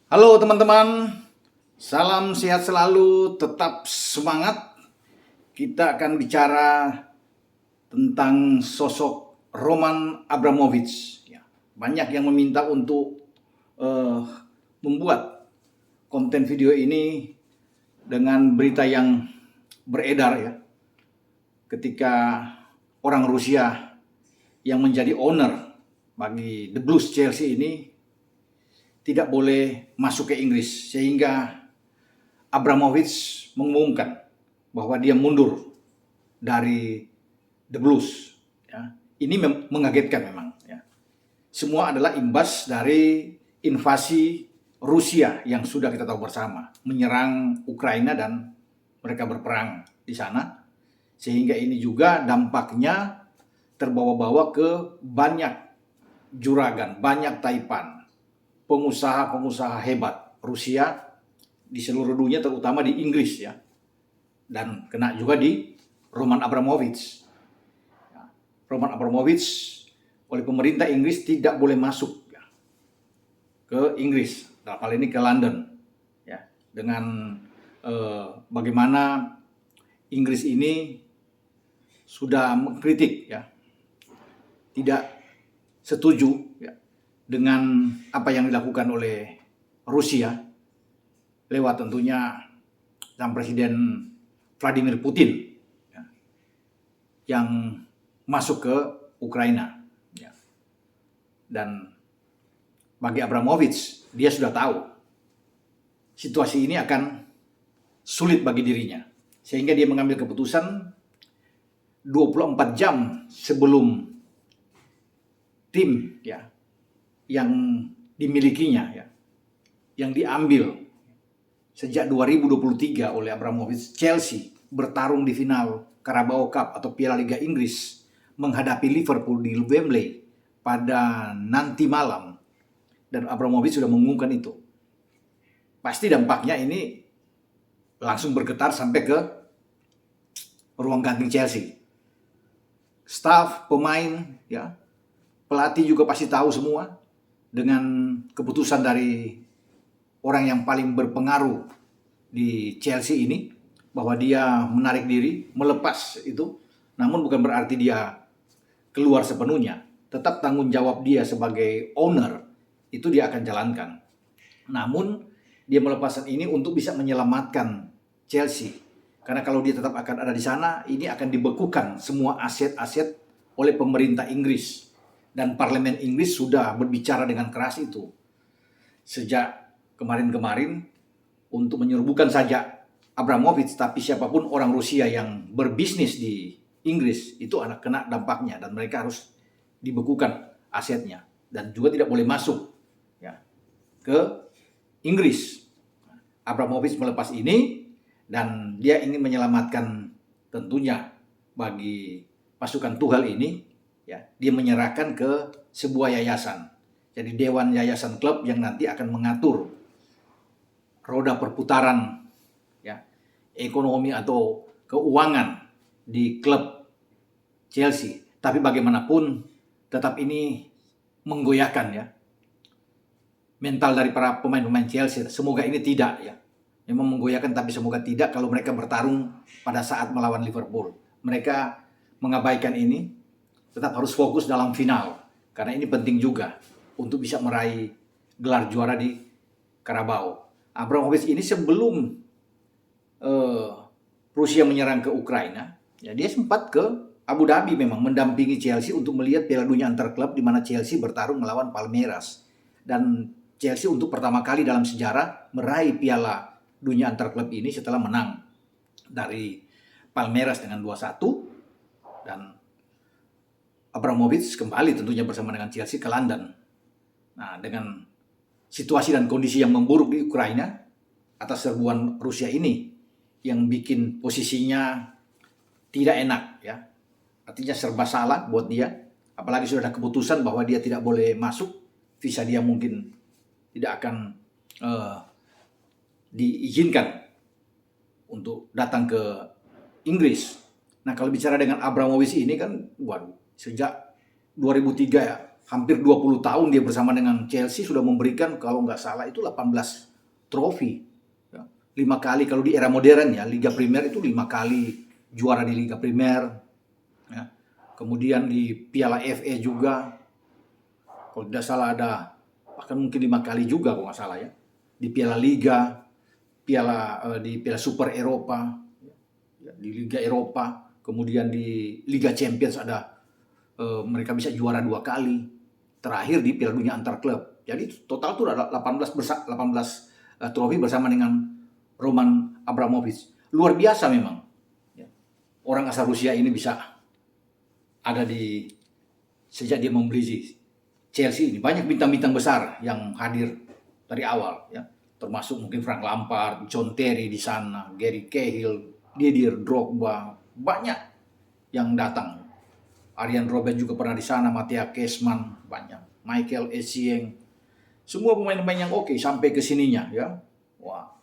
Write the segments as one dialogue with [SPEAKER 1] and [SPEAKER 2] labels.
[SPEAKER 1] Halo teman-teman, salam sehat selalu, tetap semangat. Kita akan bicara tentang sosok Roman Abramovich. Ya, banyak yang meminta untuk eh, membuat konten video ini dengan berita yang beredar ya. Ketika orang Rusia yang menjadi owner bagi The Blues Chelsea ini tidak boleh masuk ke Inggris, sehingga Abramovich mengumumkan bahwa dia mundur dari The Blues. Ya. Ini mengagetkan memang. Ya. Semua adalah imbas dari invasi Rusia yang sudah kita tahu bersama, menyerang Ukraina dan mereka berperang di sana, sehingga ini juga dampaknya terbawa-bawa ke banyak juragan, banyak taipan, pengusaha-pengusaha hebat Rusia di seluruh dunia, terutama di Inggris ya, dan kena juga di Roman Abramovich. Roman Abramovich oleh pemerintah Inggris tidak boleh masuk ya, ke Inggris, dalam hal ini ke London ya, dengan bagaimana Inggris ini sudah mengkritik ya, tidak setuju ya, dengan apa yang dilakukan oleh Rusia lewat tentunya dan Presiden Vladimir Putin ya, yang masuk ke Ukraina ya. Dan bagi Abramovich, dia sudah tahu situasi ini akan sulit bagi dirinya, sehingga dia mengambil keputusan 24 jam sebelum tim ya yang dimilikinya ya, yang diambil sejak 2023 oleh Abramovich, Chelsea bertarung di final Carabao Cup atau Piala Liga Inggris menghadapi Liverpool di Wembley pada nanti malam, dan Abramovich sudah mengumumkan itu. Pasti dampaknya ini langsung bergetar sampai ke ruang ganti Chelsea. Staf, pemain, ya, pelatih juga pasti tahu semua dengan keputusan dari orang yang paling berpengaruh di Chelsea ini, bahwa dia menarik diri, melepas itu. Namun bukan berarti dia keluar sepenuhnya. Tetap tanggung jawab dia sebagai owner itu dia akan jalankan. Namun dia melepaskan ini untuk bisa menyelamatkan Chelsea. Karena kalau dia tetap akan ada di sana, ini akan dibekukan semua aset-aset oleh pemerintah Inggris. Dan parlemen Inggris sudah berbicara dengan keras itu sejak kemarin-kemarin untuk menyerbukan saja Abramovich, tapi siapapun orang Rusia yang berbisnis di Inggris itu anak kena dampaknya, dan mereka harus dibekukan asetnya dan juga tidak boleh masuk ya, ke Inggris. Abramovich melepas ini dan dia ingin menyelamatkan tentunya bagi pasukan Tuchel ini ya, dia menyerahkan ke sebuah yayasan. Jadi dewan yayasan klub yang nanti akan mengatur roda perputaran ya, ekonomi atau keuangan di klub Chelsea. Tapi bagaimanapun tetap ini menggoyahkan ya mental dari para pemain-pemain Chelsea. Semoga ini tidak ya, memang menggoyahkan, tapi semoga tidak kalau mereka bertarung pada saat melawan Liverpool. Mereka mengabaikan ini, tetap harus fokus dalam final, karena ini penting juga untuk bisa meraih gelar juara di Carabao. Abramovich ini sebelum Rusia menyerang ke Ukraina, ya dia sempat ke Abu Dhabi memang mendampingi Chelsea untuk melihat Piala Dunia antar klub di mana Chelsea bertarung melawan Palmeiras. Dan Chelsea untuk pertama kali dalam sejarah meraih Piala Dunia antar klub ini setelah menang dari Palmeiras dengan 2-1. Dan Abramovich kembali tentunya bersama dengan Chelsea ke London. Nah, dengan situasi dan kondisi yang memburuk di Ukraina atas serbuan Rusia ini yang bikin posisinya tidak enak ya. Artinya serba salah buat dia. Apalagi sudah ada keputusan bahwa dia tidak boleh masuk, visa dia mungkin tidak akan diizinkan untuk datang ke Inggris. Nah, kalau bicara dengan Abramovich ini kan, waduh, sejak 2003 ya, hampir 20 tahun dia bersama dengan Chelsea sudah memberikan kalau nggak salah itu 18 trofi. 5 kali kalau di era modern ya, Liga Primer itu 5 kali juara di Liga Primer. Ya. Kemudian di Piala FA juga, kalau tidak salah ada bahkan mungkin 5 kali juga kalau nggak salah ya. Di Piala Liga, di Piala Super Eropa, di Liga Eropa, kemudian di Liga Champions ada mereka bisa juara 2 kali. Terakhir di Piala Dunia antar klub. Jadi total tuh ada 18 trofi bersama dengan Roman Abramovich. Luar biasa memang. Orang asal Rusia ini bisa ada sejak dia membeli Chelsea ini. Banyak bintang-bintang besar yang hadir dari awal ya. Termasuk mungkin Frank Lampard, John Terry di sana, Gary Cahill, Didier Drogba, banyak yang datang. Arjen Robben juga pernah di sana, Mattia Kesman, banyak. Michael Essien, semua pemain-pemain yang oke sampai ke sininya ya. Wah.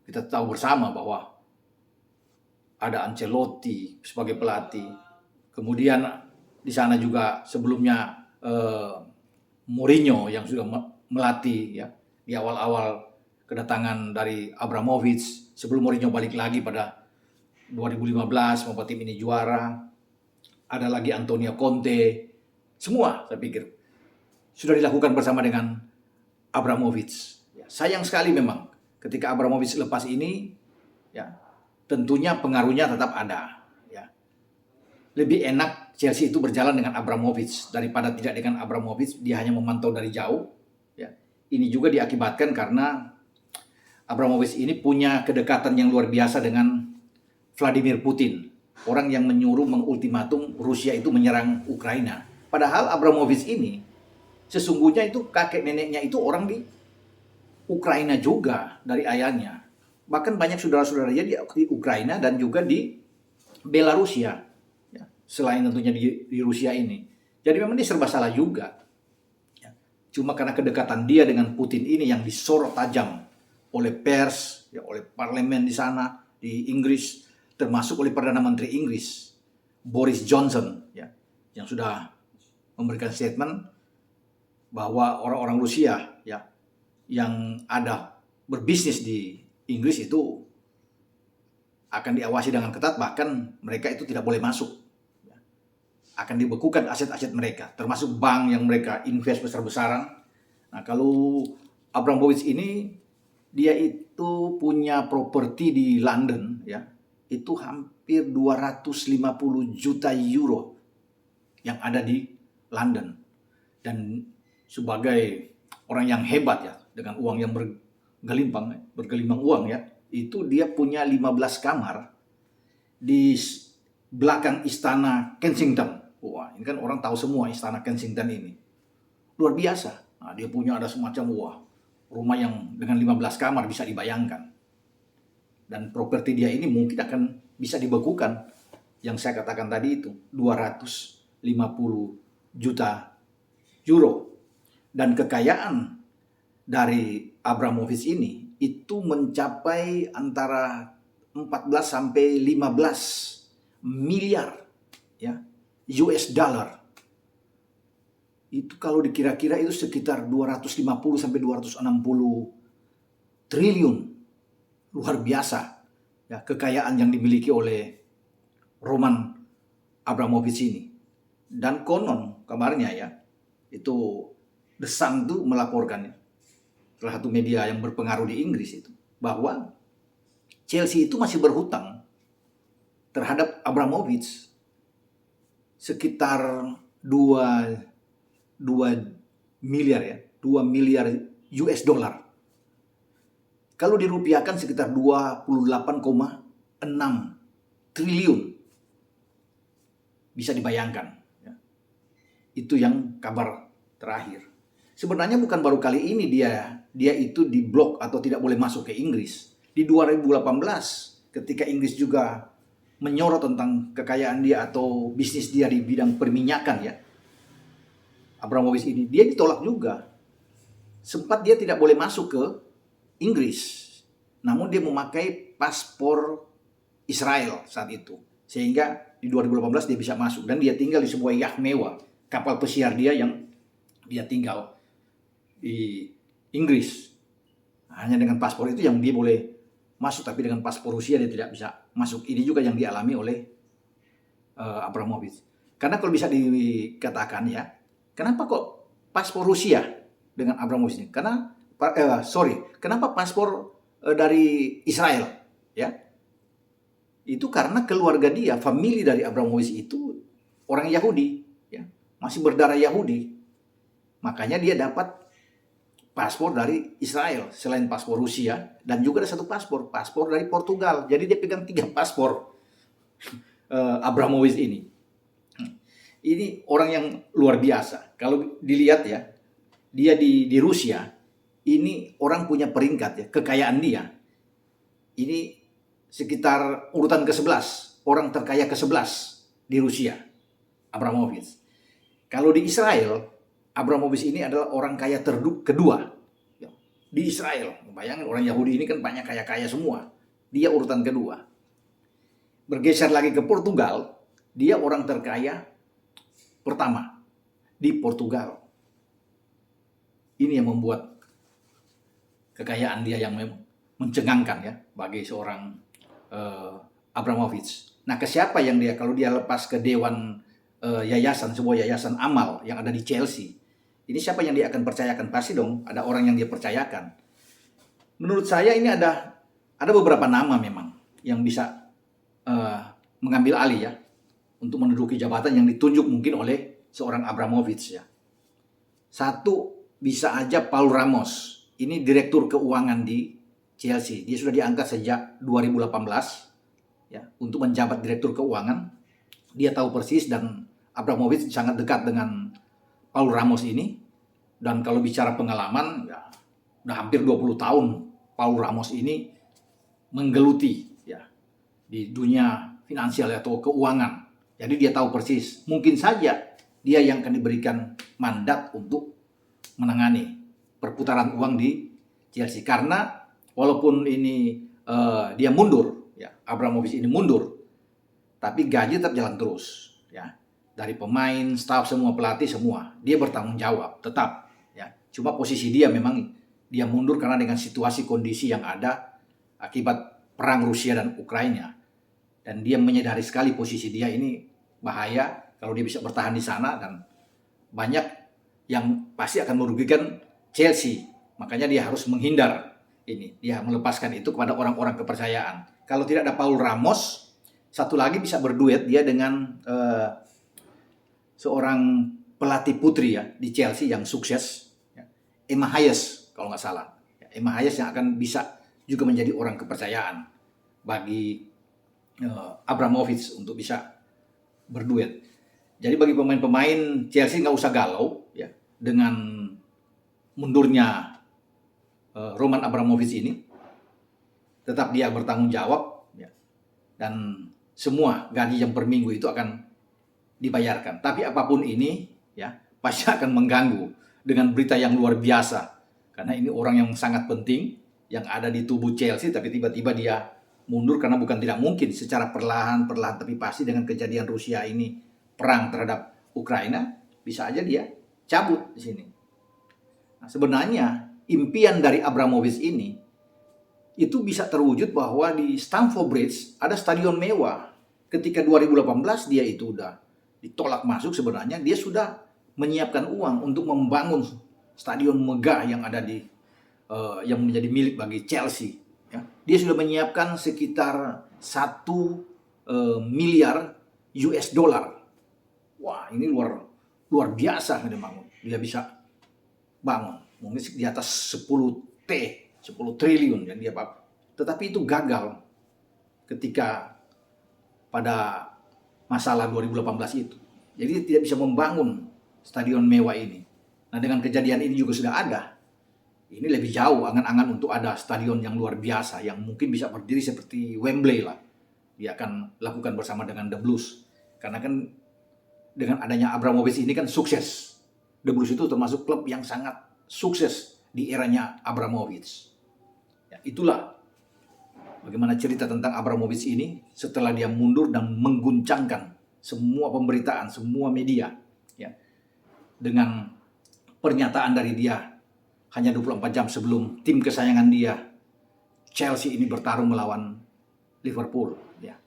[SPEAKER 1] Kita tahu bersama bahwa ada Ancelotti sebagai pelatih. Kemudian di sana juga sebelumnya Mourinho yang sudah melatih ya di awal-awal kedatangan dari Abramovich sebelum Mourinho balik lagi pada 2015 membuat tim ini juara. Ada lagi Antonio Conte, semua saya pikir sudah dilakukan bersama dengan Abramovich. Ya, sayang sekali memang ketika Abramovich lepas ini, ya tentunya pengaruhnya tetap ada. Ya. Lebih enak Chelsea itu berjalan dengan Abramovich daripada tidak dengan Abramovich, dia hanya memantau dari jauh. Ya. Ini juga diakibatkan karena Abramovich ini punya kedekatan yang luar biasa dengan Vladimir Putin. Orang yang menyuruh mengultimatum Rusia itu menyerang Ukraina. Padahal Abramovich ini sesungguhnya itu kakek neneknya itu orang di Ukraina juga dari ayahnya. Bahkan banyak saudara-saudaranya di Ukraina dan juga di Belarusia. Ya, selain tentunya di Rusia ini. Jadi memang dia serba salah juga. Ya, cuma karena kedekatan dia dengan Putin ini yang disorot tajam oleh pers, ya, oleh parlemen di sana, di Inggris, termasuk oleh Perdana Menteri Inggris Boris Johnson ya, yang sudah memberikan statement bahwa orang-orang Rusia ya yang ada berbisnis di Inggris itu akan diawasi dengan ketat, bahkan mereka itu tidak boleh masuk ya. Akan dibekukan aset-aset mereka, termasuk bank yang mereka invest besar-besaran. Nah, kalau Abramovich ini dia itu punya properti di London ya, itu hampir 250 juta euro yang ada di London. Dan sebagai orang yang hebat ya, dengan uang yang bergelimpang uang ya, itu dia punya 15 kamar di belakang istana Kensington. Wah, ini kan orang tahu semua istana Kensington ini. Luar biasa. Nah, dia punya ada semacam rumah yang dengan 15 kamar bisa dibayangkan. Dan properti dia ini mungkin akan bisa dibekukan. Yang saya katakan tadi itu 250 juta euro. Dan kekayaan dari Abramovich ini itu mencapai antara 14 sampai 15 miliar ya, US dollar. Itu kalau dikira-kira itu sekitar 250 sampai 260 triliun. Luar biasa ya, kekayaan yang dimiliki oleh Roman Abramovich ini. Dan konon kabarnya ya, itu The Sun tuh melaporkan, salah satu media yang berpengaruh di Inggris itu, bahwa Chelsea itu masih berhutang terhadap Abramovich sekitar 2 miliar ya, 2 miliar US dollar. Kalau dirupiahkan sekitar 28,6 triliun. Bisa dibayangkan. Ya. Itu yang kabar terakhir. Sebenarnya bukan baru kali ini dia itu diblok atau tidak boleh masuk ke Inggris. Di 2018 ketika Inggris juga menyorot tentang kekayaan dia atau bisnis dia di bidang perminyakan ya, Abramovich ini dia ditolak juga. Sempat dia tidak boleh masuk ke Inggris, namun dia memakai paspor Israel saat itu, sehingga di 2018 dia bisa masuk dan dia tinggal di sebuah yacht mewah kapal pesiar dia yang dia tinggal di Inggris. Hanya dengan paspor itu yang dia boleh masuk, tapi dengan paspor Rusia dia tidak bisa masuk. Ini juga yang dialami oleh Abramovich. Karena kalau bisa dikatakan ya, kenapa kok paspor Rusia dengan Abramovich ini? Kenapa paspor dari Israel? Ya, itu karena keluarga dia, famili dari Abramovich itu orang Yahudi, ya, masih berdarah Yahudi. Makanya dia dapat paspor dari Israel selain paspor Rusia, dan juga ada satu paspor dari Portugal. Jadi dia pegang 3 paspor Abramovich ini. Ini orang yang luar biasa. Kalau dilihat ya, dia di Rusia, ini orang punya peringkat ya, kekayaan dia. Ini sekitar urutan ke-11, orang terkaya ke-11 di Rusia, Abramovich. Kalau di Israel, Abramovich ini adalah orang kaya kedua di Israel. Bayangin, orang Yahudi ini kan banyak kaya-kaya semua. Dia urutan kedua. Bergeser lagi ke Portugal, dia orang terkaya pertama di Portugal. Ini yang membuat kekayaan dia yang mencengangkan ya bagi seorang Abramovich. Nah, ke siapa yang dia, kalau dia lepas ke dewan yayasan, sebuah yayasan amal yang ada di Chelsea, ini siapa yang dia akan percayakan? Pasti dong ada orang yang dia percayakan. Menurut saya ini ada beberapa nama memang yang bisa mengambil alih ya untuk menduduki jabatan yang ditunjuk mungkin oleh seorang Abramovich ya. Satu bisa aja Paul Ramos. Ini direktur keuangan di Chelsea. Dia sudah diangkat sejak 2018 ya untuk menjabat direktur keuangan. Dia tahu persis, dan Abramovich sangat dekat dengan Paul Ramos ini. Dan kalau bicara pengalaman ya udah hampir 20 tahun Paul Ramos ini menggeluti ya di dunia finansial atau keuangan. Jadi dia tahu persis. Mungkin saja dia yang akan diberikan mandat untuk menangani perputaran uang di Chelsea. Karena walaupun ini dia mundur, ya Abramovich ini mundur, tapi gaji tetap jalan terus, ya dari pemain, staf, semua pelatih semua dia bertanggung jawab tetap, ya. Cuma posisi dia memang dia mundur karena dengan situasi kondisi yang ada akibat perang Rusia dan Ukraina, dan dia menyadari sekali posisi dia ini bahaya kalau dia bisa bertahan di sana, dan banyak yang pasti akan merugikan Chelsea. Makanya dia harus menghindar ini. Dia melepaskan itu kepada orang-orang kepercayaan. Kalau tidak ada Paul Ramos, satu lagi bisa berduet dia dengan seorang pelatih putri ya di Chelsea yang sukses, ya. Emma Hayes kalau nggak salah. Emma Hayes yang akan bisa juga menjadi orang kepercayaan bagi Abramovich untuk bisa berduet. Jadi bagi pemain-pemain Chelsea nggak usah galau ya dengan mundurnya Roman Abramovich ini. Tetap dia bertanggung jawab ya, dan semua gaji yang per minggu itu akan dibayarkan. Tapi apapun ini ya pasti akan mengganggu dengan berita yang luar biasa, karena ini orang yang sangat penting yang ada di tubuh Chelsea, tapi tiba-tiba dia mundur karena bukan tidak mungkin secara perlahan tapi pasti dengan kejadian Rusia ini perang terhadap Ukraina, bisa aja dia cabut di sini. Nah, sebenarnya impian dari Abramovich ini itu bisa terwujud bahwa di Stamford Bridge ada stadion mewah. Ketika 2018 dia itu udah ditolak masuk, sebenarnya dia sudah menyiapkan uang untuk membangun stadion megah yang ada di yang menjadi milik bagi Chelsea. Ya. Dia sudah menyiapkan sekitar 1 miliar US dollar. Wah, ini luar biasa dia bangun. Dia bisa bangun mungkin di atas 10 triliun yang dia pakai. Tetapi itu gagal ketika pada masalah 2018 itu. Jadi tidak bisa membangun stadion mewah ini. Nah, dengan kejadian ini juga sudah ada. Ini lebih jauh angan-angan untuk ada stadion yang luar biasa yang mungkin bisa berdiri seperti Wembley lah. Dia akan lakukan bersama dengan The Blues. Karena kan dengan adanya Abramovich ini kan sukses. The Blues itu termasuk klub yang sangat sukses di eranya Abramovich. Ya, itulah bagaimana cerita tentang Abramovich ini setelah dia mundur dan mengguncangkan semua pemberitaan, semua media. Ya. dengan pernyataan dari dia hanya 24 jam sebelum tim kesayangan dia, Chelsea ini bertarung melawan Liverpool. Ya.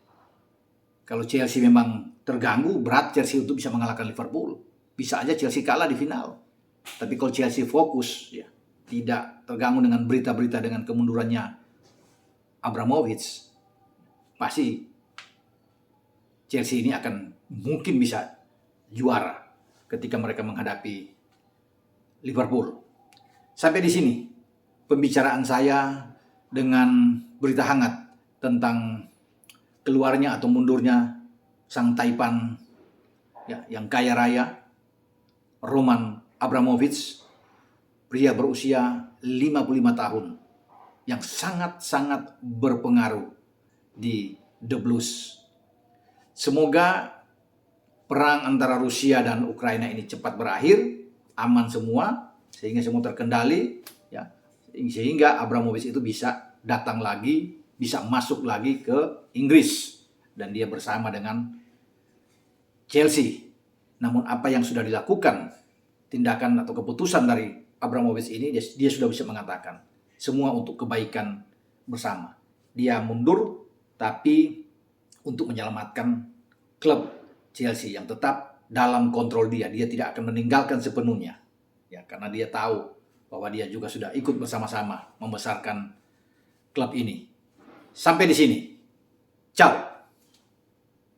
[SPEAKER 1] Kalau Chelsea memang terganggu, berat Chelsea untuk bisa mengalahkan Liverpool. Bisa aja Chelsea kalah di final. Tapi kalau Chelsea fokus, ya, tidak terganggu dengan berita-berita dengan kemundurannya Abramovich, pasti Chelsea ini akan mungkin bisa juara ketika mereka menghadapi Liverpool. Sampai di sini pembicaraan saya dengan berita hangat tentang keluarnya atau mundurnya sang taipan ya, yang kaya raya, Roman Abramovich, pria berusia 55 tahun yang sangat-sangat berpengaruh di The Blues. Semoga perang antara Rusia dan Ukraina ini cepat berakhir, aman semua, sehingga semua terkendali, ya, sehingga Abramovich itu bisa datang lagi, bisa masuk lagi ke Inggris, dan dia bersama dengan Chelsea. Namun apa yang sudah dilakukan, tindakan atau keputusan dari Abramovich ini, dia sudah bisa mengatakan semua untuk kebaikan bersama. Dia mundur, tapi untuk menyelamatkan klub Chelsea yang tetap dalam kontrol dia. Dia tidak akan meninggalkan sepenuhnya. Ya, karena dia tahu bahwa dia juga sudah ikut bersama-sama membesarkan klub ini. Sampai di sini. Ciao.